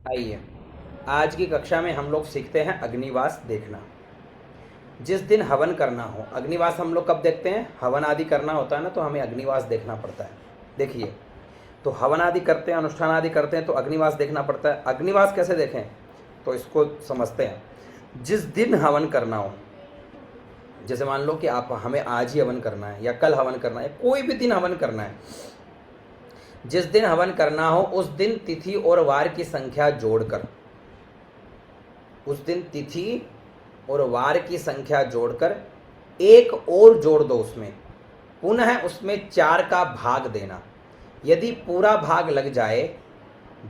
आइए, आज की कक्षा में हम लोग सीखते हैं अग्निवास देखना। जिस दिन हवन करना हो, अग्निवास हम लोग कब देखते हैं? हवन आदि करना होता है ना, तो हमें अग्निवास देखना पड़ता है। देखिए, तो हवन आदि करते हैं, अनुष्ठान आदि करते हैं, तो अग्निवास देखना पड़ता है। अग्निवास कैसे देखें, तो इसको समझते हैं। जिस दिन हवन करना हो, जैसे मान लो कि आप हमें आज ही हवन करना है या कल हवन करना है, कोई भी दिन हवन करना है। जिस दिन हवन करना हो उस दिन तिथि और वार की संख्या जोड़कर, उस दिन तिथि और वार की संख्या जोड़कर एक और जोड़ दो उसमें, पुनः उसमें 4 का भाग देना। यदि पूरा भाग लग जाए,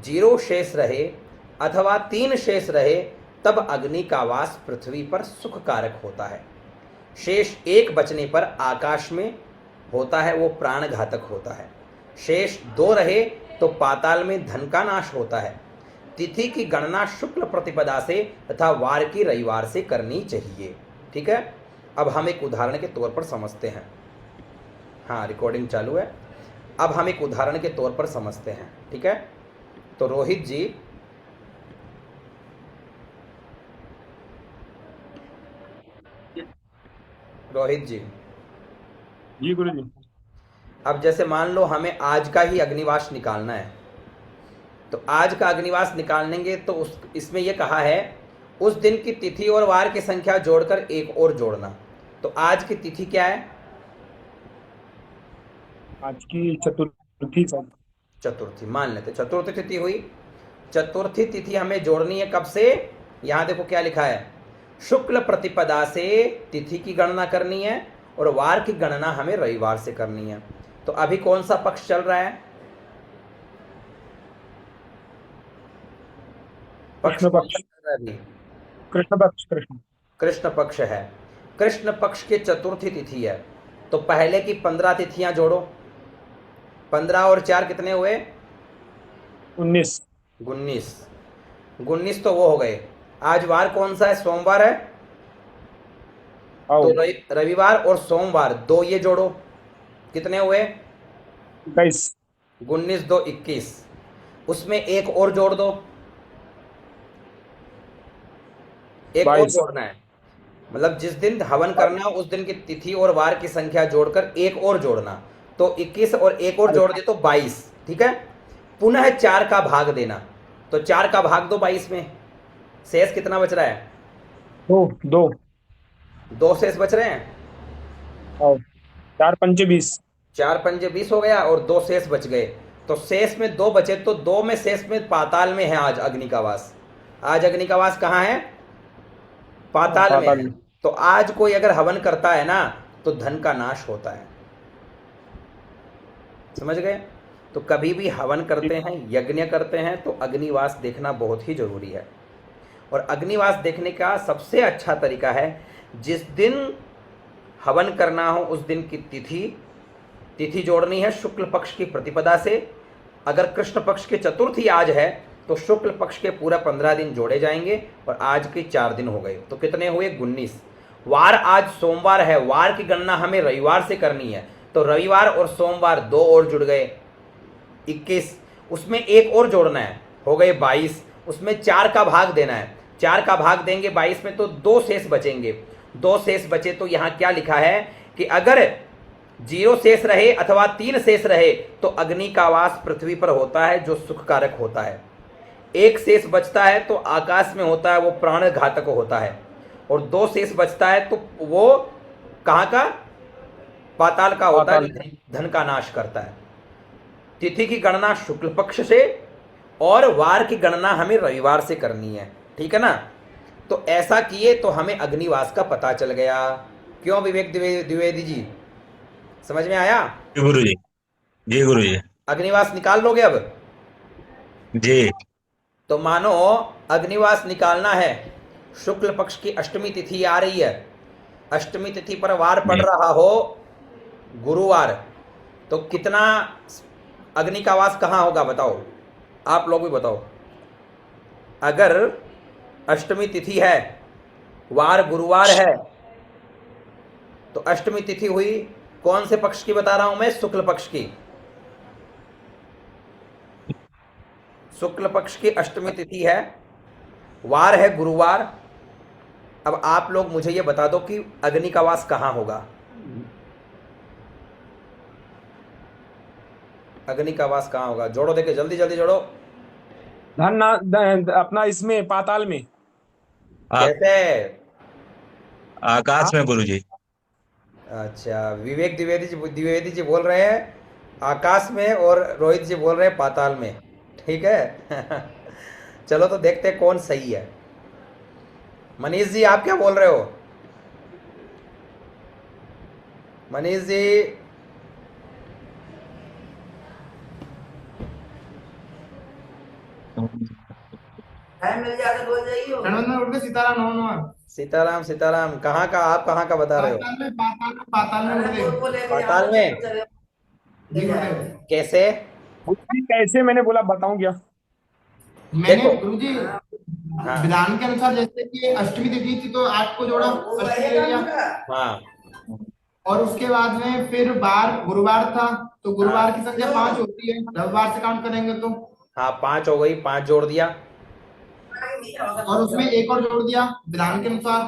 0 शेष रहे अथवा 3 शेष रहे, तब अग्नि का वास पृथ्वी पर सुख कारक होता है। शेष 1 बचने पर आकाश में होता है, वो प्राण घातक होता है। शेष 2 रहे तो पाताल में धन का नाश होता है। तिथि की गणना शुक्ल प्रतिपदा से तथा वार की रविवार से करनी चाहिए। ठीक है, अब हम एक उदाहरण के तौर पर समझते हैं। हाँ, रिकॉर्डिंग चालू है। अब हम एक उदाहरण के तौर पर समझते हैं। ठीक है, तो रोहित जी, रोहित जी, जी गुरु जी। अब जैसे मान लो हमें आज का ही अग्निवास निकालना है, तो आज का अग्निवास निकालेंगे तो उस इसमें यह कहा है उस दिन की तिथि और वार की संख्या जोड़कर एक और जोड़ना। तो आज की तिथि क्या है? आज की चतुर्थी सर। चतुर्थी मान लेते, चतुर्थी तिथि हुई। चतुर्थी तिथि हमें जोड़नी है कब से? यहां देखो क्या लिखा है, शुक्ल प्रतिपदा से तिथि की गणना करनी है और वार की गणना हमें रविवार से करनी है। तो अभी कौन सा पक्ष चल रहा है? पक्ष कृष्ण कौन सा पक्ष। चल रहा है अभी? कृष्ण पक्ष कृष्ण। कृष्ण पक्ष है। कृष्ण पक्ष की चतुर्थी तिथि है, तो पहले की 15 तिथियां जोड़ो। 15 और 4 कितने हुए? 19। 19। 19 तो वो हो गए। आज वार कौन सा है? सोमवार है। आओ। तो रविवार और सोमवार दो ये जोड़ो, कितने हुए? 21। 19 दो 21। उसमें एक और जोड़ दो, एक और 22। जोड़ना है। मतलब जिस दिन हवन करना हो उस दिन की तिथि और वार की संख्या जोड़कर एक और जोड़ना। तो 21 और एक और जोड़ दे तो 22। ठीक है, पुनः 4 का भाग देना। तो 4 का भाग दो 22 में, शेष कितना बच रहा है? दो। दो। 2 शेष बच रहे हैं। आओ। 4 पंचे 20। 4 पंजे 20 हो गया और 2 शेष बच गए। तो शेष में 2 बचे, तो 2 में शेष में पाताल में है आज अग्नि का वास। आज अग्नि का वास कहाँ है? हाँ, पाताल में पाताल है। में। तो आज कोई अगर हवन करता है ना, तो धन का नाश होता है। समझ गए? तो कभी भी हवन ठीक। करते हैं, यज्ञ करते हैं, तो अग्निवास देखना बहुत ही जरूरी है। और अग्निवास देखने का सबसे अच्छा तरीका है, जिस दिन हवन करना हो उस दिन की तिथि, तिथि जोड़नी है शुक्ल पक्ष की प्रतिपदा से। अगर कृष्ण पक्ष की चतुर्थी आज है, तो शुक्ल पक्ष के पूरा 15 दिन जोड़े जाएंगे और आज के 4 दिन हो गए, तो कितने हुए? 19। वार आज सोमवार है, वार की गणना हमें रविवार से करनी है, तो रविवार और सोमवार दो और जुड़ गए, 21। उसमें एक और जोड़ना है, हो गए 22। उसमें 4 का भाग देना है, 4 का भाग देंगे 22 में तो 2 शेष बचेंगे। 2 शेष बचे तो यहां क्या लिखा है कि अगर 0 शेष रहे अथवा 3 शेष रहे, तो अग्नि का वास पृथ्वी पर होता है, जो सुख कारक होता है। 1 शेष बचता है तो आकाश में होता है, वो प्राण घातक होता है। और 2 शेष बचता है तो वो कहाँ का? पाताल का होता है, पाताल। जो धन का नाश करता है। तिथि की गणना शुक्ल पक्ष से और वार की गणना हमें रविवार से करनी है। ठीक है ना? तो ऐसा किए तो हमें अग्निवास का पता चल गया। क्यों विवेक द्विवेदी जी, समझ में आया? जी गुरु जी। जी गुरु जी। अग्निवास निकाल लोगे अब? जी। तो मानो अग्निवास निकालना है, शुक्ल पक्ष की अष्टमी तिथि आ रही है, अष्टमी तिथि पर वार पड़ जी। रहा हो गुरुवार, तो कितना अग्नि का वास कहाँ होगा बताओ? आप लोग भी बताओ। अगर अष्टमी तिथि है, वार गुरुवार है, तो अष्टमी तिथि हुई कौन से पक्ष की बता रहा हूं मैं? शुक्ल पक्ष की। शुक्ल पक्ष की अष्टमी तिथि है, वार है गुरुवार। अब आप लोग मुझे ये बता दो कि अग्नि का वास कहाँ होगा। अग्नि का वास कहाँ होगा, जोड़ो, देखे जल्दी जल्दी जोड़ो। अपना इसमें पाताल में। आ, कैसे? आकाश में गुरु जी। अच्छा, विवेक द्विवेदी जी बोल रहे हैं आकाश में, और रोहित जी बोल रहे हैं पाताल में। ठीक है। चलो तो देखते हैं कौन सही है। मनीष जी आप क्या बोल रहे हो? मनीष जी टाइम मिल जाएगा बोल जाइए। रणवंदन उठ के सीताराम नमः। सीताराम सीताराम, कहाँ का, आप कहाँ का बता रहे हो? पाताल में उठ के। पाताल में? जी गुरुदेव। कैसे? गुरुजी कैसे, मैंने बोला बताऊं क्या? मैंने देखो, गुरुजी हाँ विधान के अनुसार जैसे कि अष्टमी तिथि थी तो 8 को जोड़ा, अष्टमी ले लिया। हाँ और उसके बाद में फिर बार गुरुवार था तो गुरुवार हाँ की संख्या 5 होती है, रविवार से काउंट करेंगे तो। हाँ, 5 हो गई, 5 जोड़ दिया। और उसमें एक और जोड़ दिया विधान के अनुसार,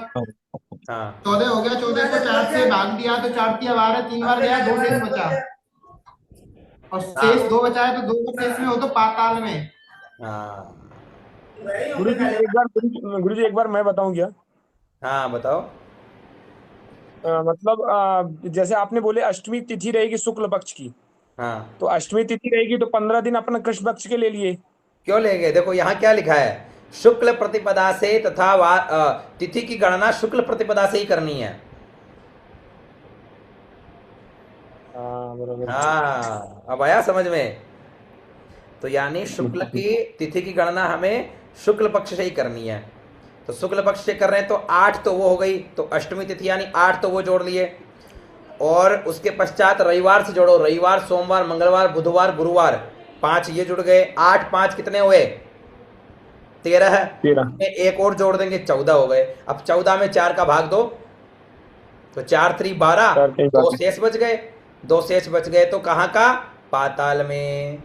हाँ 14 हो गया। 14 को 4 से भाग दिया तो 4 तिया 12, 3 बार गया, 2 शेष बचा। और हाँ शेष 2 बचा है तो 2 का शेष में हो तो पाताल में। हाँ गुरुजी एक बार मैं बताऊं क्या? हाँ, बताओ। मतलब जैसे आपने बोले अष्टमी तिथि रहेगी शुक्ल पक्ष की, हाँ, तो अष्टमी तिथि रहेगी तो 15 दिन अपना कृष्ण पक्ष के ले लिए। क्यों लेंगे? देखो यहाँ क्या लिखा है, शुक्ल प्रतिपदा से तथा तिथि की गणना शुक्ल प्रतिपदा से ही करनी है। हाँ बराबर। हाँ, अब आया समझ में? तो यानी शुक्ल की तिथि की गणना हमें शुक्ल पक्ष से ही करनी है। तो शुक्ल पक्ष से कर रहे हैं तो 8 तो वो हो गई, तो अष्टमी तिथि यानी 8 तो वो जोड़ लिए। और उसके पश्चात रविवार से जोड़ो, रविवार सोमवार मंगलवार बुधवार गुरुवार, 5 ये जुड़ गए। 8 5 कितने हुए? 13 है। 13। एक और जोड़ देंगे, 14 हो गए। अब 14 में 4 का भाग दो, तो 4 3 12, 4 कहीं 2 बाकी। शेष बच गए। 2 शेष बच गए तो कहाँ का? पाताल में।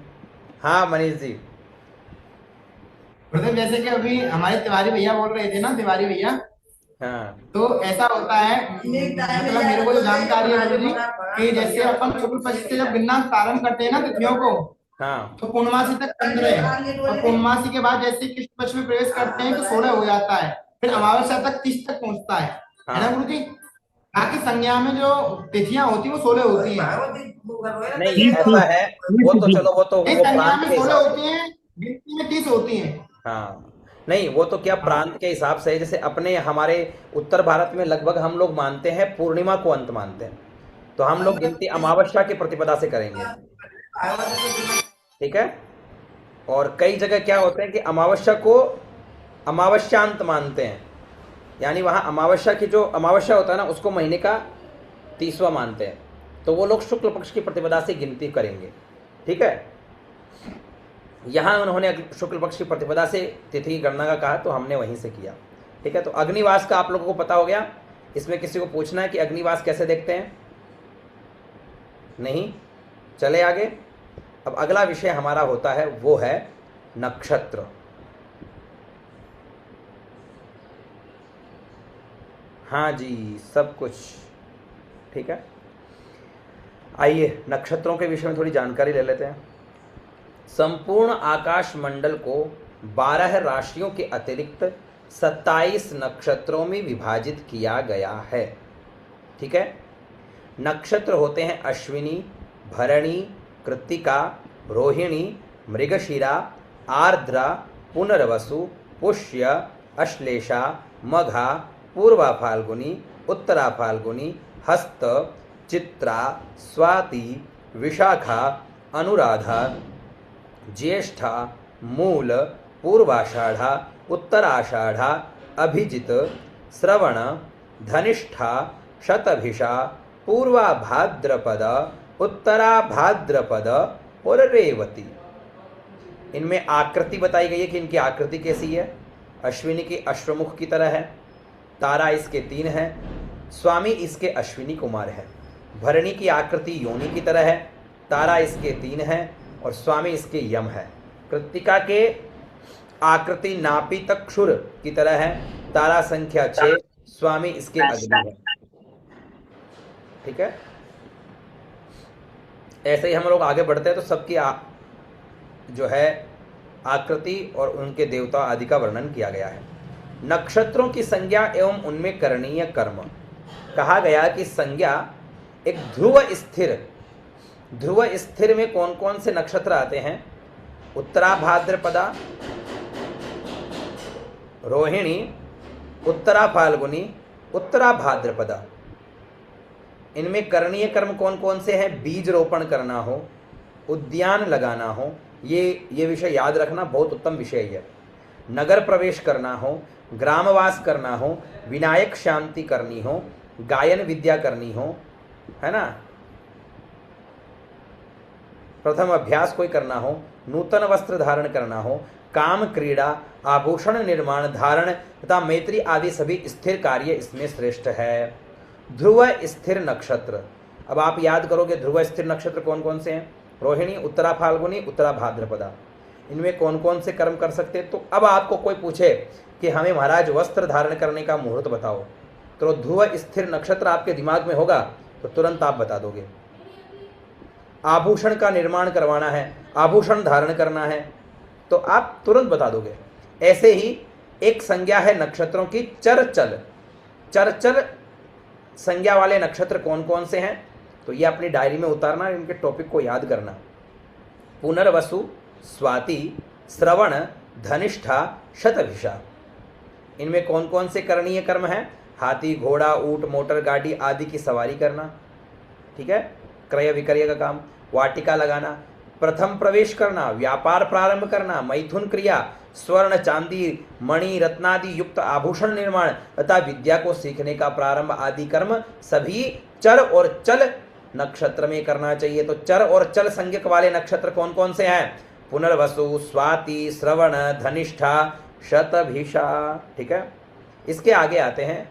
हाँ मनीष जी। गुरुदेव जैसे कि अभी हमारे तिवारी भैया बोल रहे थे ना, तिवारी भैया, हाँ तो ऐसा होता है, मतलब मेरे को जो जानकारी है गुरुजी कि जैसे अपन शुक्ल पक्ष से जब गिनना प्रारंभ करते हैं ना तिथियों को, हाँ तो पूर्णमासी तक 15 है, और पूर्णमासी के बाद जैसे कृष्ण पक्ष में प्रवेश करते हैं तो 16 हो जाता है, फिर अमावस्या तक 30 तक पहुंचता है ना हाँ। गुरुजी? बाकी संज्ञा में जो तिथियां होती है वो 16 होती है। नहीं ऐसा है, वो तो चलो, वो तो इस वो संज्ञा प्रांत में के 16 हिसाब होती से। है, गिनती में 30 होती है। हाँ नहीं, वो तो क्या प्रांत के हिसाब से है। जैसे अपने हमारे उत्तर भारत में लगभग हम लोग मानते हैं पूर्णिमा को अंत मानते हैं, तो हम लोग गिनती अमावस्या की प्रतिपदा से करेंगे। ठीक है। और कई जगह क्या होते हैं कि अमावस्या को अमावस्यांत मानते हैं, यानी वहाँ अमावस्या की जो अमावस्या होता है ना उसको महीने का 30वां मानते हैं, तो वो लोग शुक्ल पक्ष की प्रतिपदा से गिनती करेंगे। ठीक है। यहाँ उन्होंने शुक्ल पक्ष की प्रतिपदा से तिथि की गणना का कहा, तो हमने वहीं से किया। ठीक है। तो अग्निवास का आप लोगों को पता हो गया। इसमें किसी को पूछना है कि अग्निवास कैसे देखते हैं? नहीं? चले आगे। अब अगला विषय हमारा होता है वो है नक्षत्र। हाँ जी, सब कुछ ठीक है। आइए नक्षत्रों के विषय में थोड़ी जानकारी ले लेते हैं। संपूर्ण आकाश मंडल को 12 राशियों के अतिरिक्त 27 नक्षत्रों में विभाजित किया गया है। ठीक है। नक्षत्र होते हैं अश्विनी, भरणी, कृत्तिका, रोहिणी, मृगशिरा, आर्द्रा, पुनर्वसु, पुष्य, अश्लेषा, मघा, पूर्वा फाल्गुनी, उत्तरा फाल्गुनी, हस्त, चित्रा, स्वाति, विशाखा, अनुराधा, ज्येष्ठा, मूल, पूर्वाषाढ़ा, उत्तराषाढ़ा, अभिजित, श्रवण, धनिष्ठा, शतभिषा, पूर्वा भाद्रपद, उत्तरा भाद्रपद और रेवती। इनमें आकृति बताई गई है कि इनकी आकृति कैसी है। अश्विनी की अश्वमुख की तरह है, तारा इसके 3 है, स्वामी इसके अश्विनी कुमार है। भरणी की आकृति योनि की तरह है, तारा इसके 3 है और स्वामी इसके यम है। कृत्तिका के आकृति नापी तक क्षुर की तरह है। तारा संख्या 6, स्वामी इसके अग्नि है। ठीक है, ऐसे ही हम लोग आगे बढ़ते हैं तो सबकी जो है आकृति और उनके देवता आदि का वर्णन किया गया है। नक्षत्रों की संज्ञा एवं उनमें करणीय कर्म। कहा गया कि संज्ञा एक ध्रुव स्थिर में कौन कौन से नक्षत्र आते हैं? उत्तरा भाद्रपदा, रोहिणी, उत्तरा फाल्गुनी, उत्तरा भाद्रपदा। इनमें करणीय कर्म कौन कौन से हैं? बीज रोपण करना हो, उद्यान लगाना हो, ये विषय याद रखना, बहुत उत्तम विषय है। नगर प्रवेश करना हो, ग्रामवास करना हो, विनायक शांति करनी हो, गायन विद्या करनी हो, है ना, प्रथम अभ्यास कोई करना हो, नूतन वस्त्र धारण करना हो, काम क्रीड़ा, आभूषण निर्माण, धारण तथा मैत्री आदि सभी स्थिर कार्य इसमें श्रेष्ठ है। ध्रुव स्थिर नक्षत्र, अब आप याद करोगे ध्रुव स्थिर नक्षत्र कौन कौन से हैं? रोहिणी, उत्तरा फाल्गुनी, उत्तरा भाद्रपदा। इनमें कौन कौन से कर्म कर सकते हैं? तो अब आपको कोई पूछे कि हमें महाराज वस्त्र धारण करने का मुहूर्त बताओ, तो ध्रुव स्थिर नक्षत्र आपके दिमाग में होगा तो तुरंत आप बता दोगे। आभूषण का निर्माण करवाना है, आभूषण धारण करना है, तो आप तुरंत बता दोगे। ऐसे ही एक संज्ञा है नक्षत्रों की चरचल। चरचल संज्ञा वाले नक्षत्र कौन कौन से हैं? तो ये अपनी डायरी में उतारना, इनके टॉपिक को याद करना। पुनर्वसु, स्वाति, श्रवण, धनिष्ठा, शतभिषा। इनमें कौन कौन से करणीय कर्म हैं? हाथी, घोड़ा, ऊंट, मोटर गाड़ी आदि की सवारी करना, ठीक है, क्रय विक्रय का काम, वाटिका लगाना, प्रथम प्रवेश करना, व्यापार प्रारंभ करना, मैथुन क्रिया, स्वर्ण चांदी मणि रत्नादि युक्त आभूषण निर्माण तथा विद्या को सीखने का प्रारंभ आदि कर्म सभी चर और चल नक्षत्र में करना चाहिए। तो चर और चल संज्ञक वाले नक्षत्र कौन कौन से हैं? पुनर्वसु, स्वाति, श्रवण, धनिष्ठा, शतभिषा। ठीक है, इसके आगे आते हैं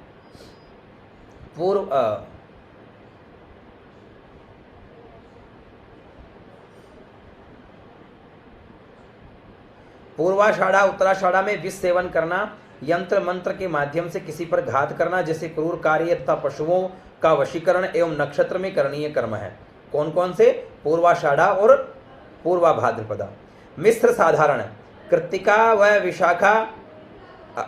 पूर्वाषाढ़ा, उत्तराषाढ़ा में विष सेवन करना, यंत्र मंत्र के माध्यम से किसी पर घात करना, जैसे क्रूर कार्य तथा पशुओं का वशीकरण एवं नक्षत्र में करणीय कर्म है। कौन कौन से? पूर्वाषाढ़ा और पूर्वा भाद्रपदा। मिश्र साधारण, कृत्तिका व विशाखा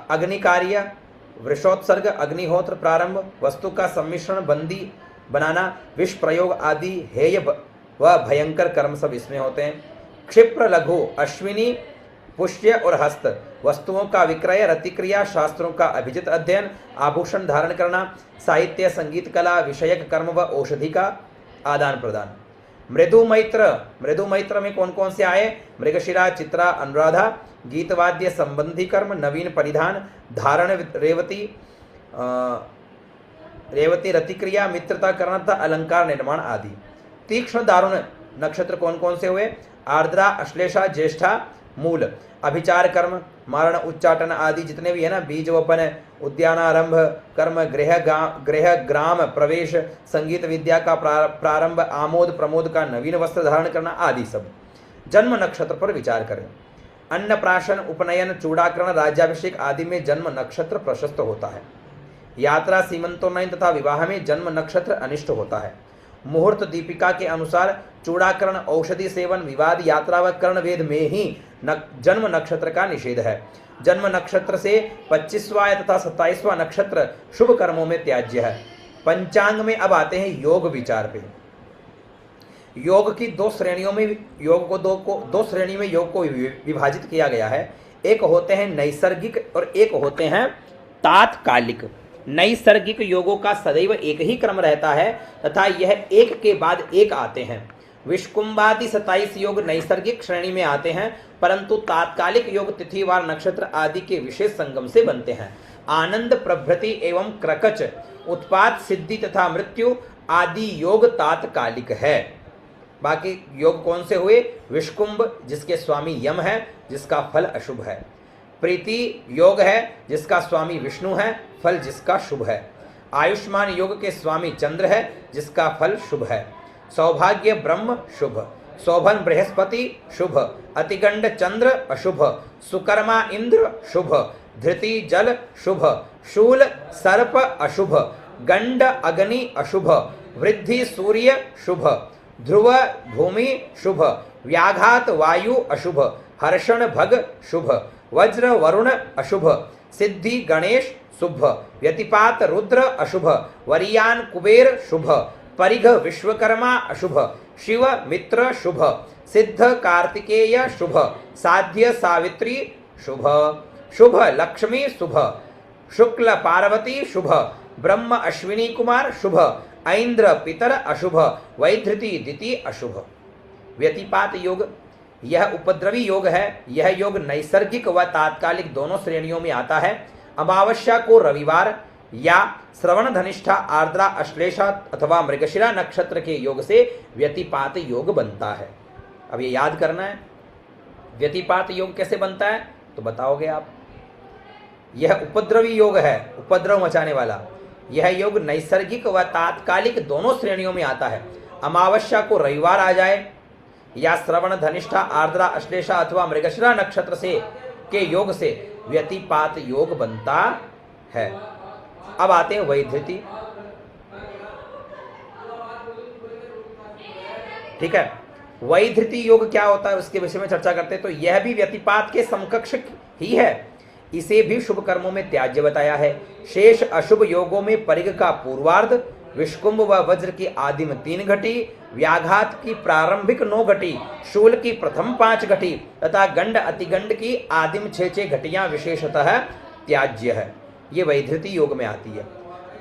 अग्नि कार्य, वृषोत्सर्ग अग्निहोत्र प्रारंभ, वस्तु का सम्मिश्रण बंदी बनाना, विष प्रयोग आदि हेय व भयंकर कर्म सब इसमें होते हैं। क्षिप्र, लघु, अश्विनी, पुष्य और हस्त, वस्तुओं का विक्रय, रतिक्रिया, शास्त्रों का अभिजित अध्ययन, आभूषण धारण करना, साहित्य, संगीत, कला विषयक कर्म व औषधि का आदान प्रदान। मृदु मैत्र में कौन कौन से आए? मृगशिरा, चित्रा, अनुराधा, गीतवाद्य संबंधी कर्म, नवीन परिधान, धारण, रेवती रतिक्रिया, मित्रता करना तथा अलंकार निर्माण आदि। तीक्ष्ण दारुण नक्षत्र कौन कौन से हुए? आर्द्रा, अश्लेषा, ज्येष्ठा, मूल, अभिचार कर्म, मारण, उच्चाटन आदि जितने भी है ना, बीज वपन, उद्यानारंभ कर्म, गृह ग्राम प्रवेश, संगीत विद्या का प्रारंभ, आमोद प्रमोद का नवीन वस्त्र धारण करना आदि सब। जन्म नक्षत्र पर विचार करें। अन्नप्राशन, उपनयन, चूड़ाकरण, राज्याभिषेक आदि में जन्म नक्षत्र प्रशस्त होता है। यात्रा, सीमंतोन्नयन तथा विवाह में जन्म नक्षत्र अनिष्ट होता है। मुहूर्त दीपिका के अनुसार चूड़ाकरण, औषधि सेवन, विवाद, यात्रा व कर्ण वेद में ही जन्म नक्षत्र का निषेध है। जन्म नक्षत्र से 25वां तथा 27वां नक्षत्र शुभ कर्मों में त्याज्य है। पंचांग में अब आते हैं योग विचार पे। योग की दो श्रेणियों में दो श्रेणी में योग को विभाजित किया गया है। एक होते हैं नैसर्गिक और एक होते हैं तात्कालिक। नैसर्गिक योगों का सदैव एक ही क्रम रहता है तथा यह एक के बाद एक आते हैं। विष्कुंभादि 27 योग नैसर्गिक श्रेणी में आते हैं, परंतु तात्कालिक योग तिथिवार नक्षत्र आदि के विशेष संगम से बनते हैं। आनंद, प्रभृति एवं क्रकच, उत्पात, सिद्धि तथा मृत्यु आदि योग तात्कालिक है। बाकी योग कौन से हुए? विष्कुंभ जिसके स्वामी यम है, जिसका फल अशुभ है। प्रीति योग है जिसका स्वामी विष्णु है, फल जिसका शुभ है। आयुष्मान योग के स्वामी चंद्र है, जिसका फल शुभ है। सौभाग्य ब्रह्म शुभ। शोभन बृहस्पति शुभ, अतिगंड चंद्र अशुभ, सुकर्मा इंद्र शुभ, धृति जल शुभ, शूल सर्प अशुभ, गंड अग्नि अशुभ, वृद्धि सूर्य शुभ, ध्रुव भूमि शुभ, व्याघात वायु अशुभ, हर्षण भग शुभ, वज्र वरुण अशुभ, सिद्धि गणेश शुभ, व्यतिपात रुद्र अशुभ, वरियान कुबेर शुभ, परिघ विश्वकर्मा अशुभ, शिव मित्र शुभ, सिद्ध कार्तिकेय शुभ, साध्य सावित्री शुभ, शुभ लक्ष्मी शुभ, शुक्ल पार्वती शुभ, ब्रह्म अश्विनी कुमार शुभ, ऐन्द्र पितर अशुभ, वैधृति दिति अशुभ। व्यतिपात योग यह उपद्रवी योग है। यह योग नैसर्गिक व तात्कालिक दोनों श्रेणियों में आता है। अमावस्या को रविवार या श्रवण धनिष्ठा आर्द्रा अश्लेषा अथवा मृगशिरा नक्षत्र के योग से व्यतिपात योग बनता है। अब ये याद करना है, व्यतिपात योग कैसे बनता है तो बताओगे आप। यह उपद्रवी योग है, उपद्रव मचाने वाला। यह योग नैसर्गिक व तात्कालिक दोनों श्रेणियों में आता है। अमावस्या को रविवार आ जाए या श्रवण धनिष्ठा आर्द्रा अश्लेषा अथवा मृगशिरा नक्षत्र से के योग से व्यतिपात योग बनता है। अब आते हैं वैधृति। ठीक है, वैधृति योग क्या होता है उसके विषय में चर्चा करते हैं। तो यह भी व्यतिपात के समकक्ष ही है। इसे भी शुभ कर्मों में त्याज्य बताया है। शेष अशुभ योगों में परिघ का पूर्वार्ध, विष्कुंभ व वज्र की आदिम 3 घटी, व्याघात की प्रारंभिक 9 घटी, शूल की प्रथम 5 घटी तथा गंड अतिगंड की आदिम 6 घटियां विशेषतः त्याज्य है। ये वैधृति योग में आती है।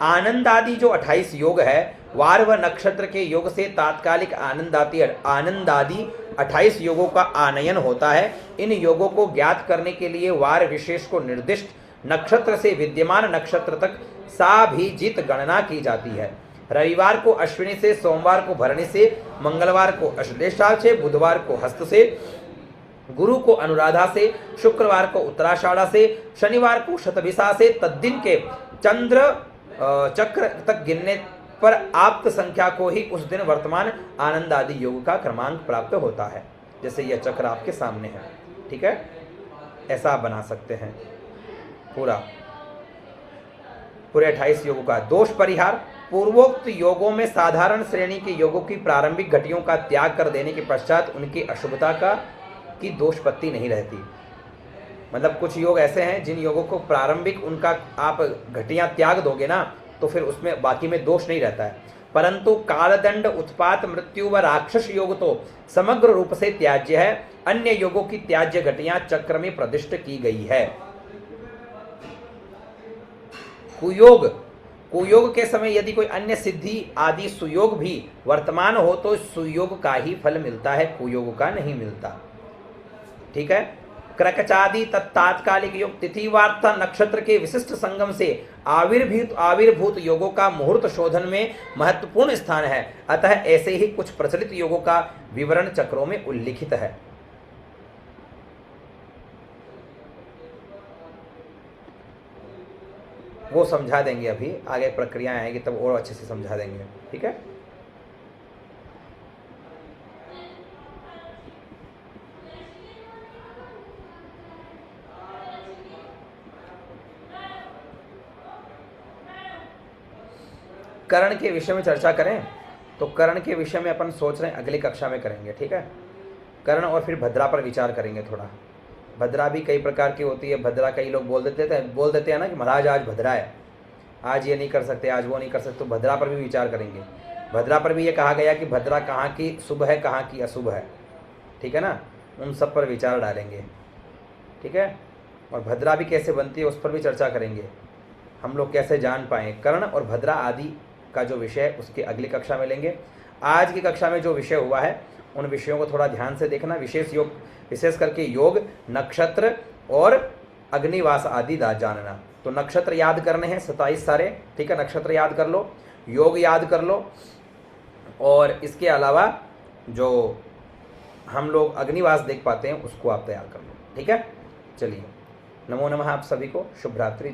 आनंद आदि जो 28 योग है, वार व नक्षत्र के योग से तात्कालिक आनंद आदि 28 योगों का आनयन होता है। इन योगों को ज्ञात करने के लिए वार विशेष को निर्दिष्ट नक्षत्र से विद्यमान नक्षत्र तक साभिजित गणना की जाती है। रविवार को अश्विनी से, सोमवार को भरणी से, मंगलवार को अश्लेषा से, बुधवार को हस्त से, गुरु को अनुराधा से, शुक्रवार को उत्तराषाढ़ा से, शनिवार को शतभिषा से तद्दिन के चंद्र चक्र तक गिनने पर आप्त संख्या को ही उस दिन वर्तमान आनंद आदि योग का क्रमांक प्राप्त होता है। जैसे यह चक्र आपके सामने है, ठीक है, ऐसा आप बना सकते हैं पूरे 28 योगों का। दोष परिहार। पूर्वोक्त योगों में साधारण श्रेणी के योगों की प्रारंभिक घटियों का त्याग कर देने के पश्चात उनकी अशुभता की दोषपत्ति नहीं रहती। मतलब कुछ योग ऐसे हैं जिन योगों को प्रारंभिक उनका आप घटियां त्याग दोगे ना तो फिर उसमें बाकी में दोष नहीं रहता है। परंतु कालदंड, उत्पात, मृत्यु व राक्षस योग तो समग्र रूप से त्याज्य है। अन्य योगों की त्याज्य घटियां चक्र में प्रदिष्ट की गई है। कुयोग के समय यदि कोई अन्य सिद्धि आदि सुयोग भी वर्तमान हो तो सुयोग का ही फल मिलता है, कुयोग का नहीं मिलता। ठीक है। क्रकचादि तत्तात्कालिक योग तिथि वार्ता नक्षत्र के विशिष्ट संगम से आविर्भूत योगों का मुहूर्त शोधन में महत्वपूर्ण स्थान है। अतः ऐसे ही कुछ प्रचलित योगों का विवरण चक्रों में उल्लिखित है। वो समझा देंगे, अभी आगे प्रक्रियाएं आएंगी तब और अच्छे से समझा देंगे। ठीक है। कर्ण के विषय में चर्चा करें तो कर्ण के विषय में अपन सोच रहे हैं अगली कक्षा में करेंगे। ठीक है। कर्ण और फिर भद्रा पर विचार करेंगे थोड़ा। भद्रा भी कई प्रकार की होती है। भद्रा कई लोग बोल देते हैं ना कि महाराज आज भद्रा है, आज ये नहीं कर सकते, आज वो नहीं कर सकते। तो भद्रा पर भी विचार करेंगे। भद्रा पर भी ये कहा गया कि भद्रा कहाँ की शुभ है, कहाँ की अशुभ है। ठीक है ना, उन सब पर विचार डालेंगे। ठीक है। और भद्रा भी कैसे बनती है उस पर भी चर्चा करेंगे। हम लोग कैसे जान पाएँ कर्ण और भद्रा आदि का जो विषय है उसकी अगली कक्षा में लेंगे। आज की कक्षा में जो विषय हुआ है उन विषयों को थोड़ा ध्यान से देखना। विशेष करके योग, नक्षत्र और अग्निवास आदि जानना। तो नक्षत्र याद करने हैं 27 सारे। ठीक है, नक्षत्र याद कर लो, योग याद कर लो, और इसके अलावा जो हम लोग अग्निवास देख पाते हैं उसको आप तैयार कर लो। ठीक है, चलिए, नमो नमः आप सभी को। शुभ रात्रि।